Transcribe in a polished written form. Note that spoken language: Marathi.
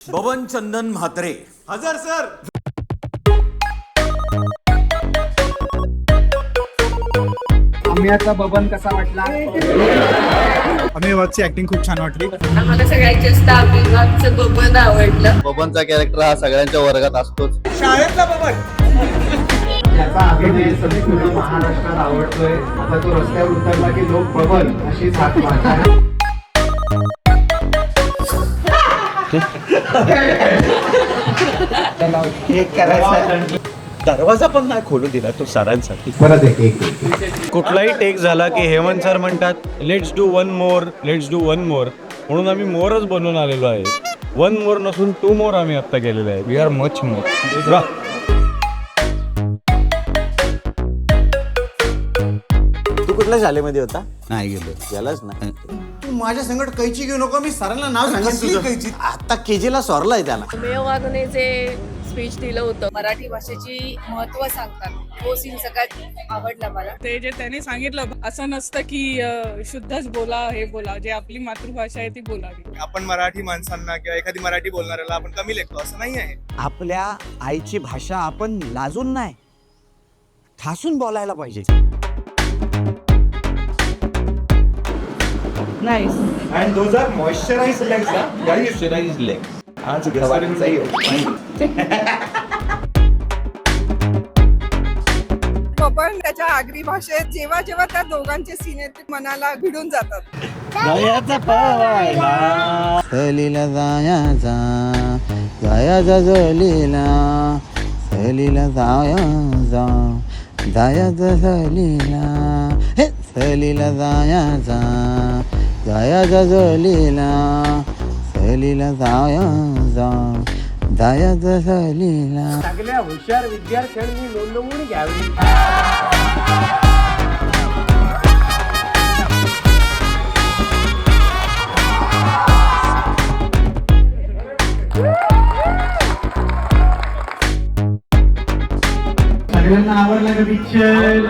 बबन चंदन म्हात्रे हजर सर. आम्ही बबन कसा वाटला? अमेवाची ऍक्टिंग खूप छान वाटली. आम्हाला सगळ्यात जास्त आमचं बबन आवडलं. बबनचा कॅरेक्टर हा सगळ्यांच्या वर्गात असतोच. शाळेतला बबन. त्याचा अभिनय संपूर्ण महाराष्ट्रात आवडतोय. आता तो रस्त्यावर उतरला की लोक बबन अशी हाक मारतात. दरवाजा पण नाही खोलू दिला तो सरांसाठी. परत एक कुठलाही टेक झाला की हेमंत सर म्हणतात let's do one more, let's do one more, म्हणून आम्ही मोरच बनवून आलेलो आहे. वन मोर नसून टू मोर आम्ही आता केलेले आहे. We are much more. तू कुठल्या शाळेमध्ये होता? नाही गेलो. गेलाच नाही. तू माझ्या संगत कैची घेऊ नको. मी सरांना नाव सांगितलं कैची. आता केजीला सोरलाय त्याला. मेव वाघने जे स्पीच दिलं होतं मराठी भाषेची महत्व सांगतात, तो सीन सगळ्यात आवडला मला. ते जे त्यांनी सांगितलं असं नसतं की शुद्धच बोला, हे बोला, जे आपली मातृभाषा आहे ती बोलावी. आपण मराठी माणसांना किंवा एखादी मराठी बोलणाऱ्याला आपण कमी लेखतो असं नाही आहे. आपल्या आईची भाषा आपण लाजून नाही, ठासून बोलायला पाहिजे. And those are moisturized legs, huh? Moisturized legs. आज गवारीचा बबन त्याच्या आगरी भाषेत जेव्हा जेव्हा त्या दोघांचे सीन आहेत ते मनाला भिडून जातात. सहलीला जायाचा, जायाचा सहलीला, सहलीला जायाचा, जायाचा सहलीला, हे सहलीला जायाचा, जायाचा सहलीला, सहलीला जायाचा, जायाचा सहलीला. सगळ्या हुशार विद्यार्थ्यांनी नोंदवून घ्यावी. सगळ्यांना आवडला का पिक्चर?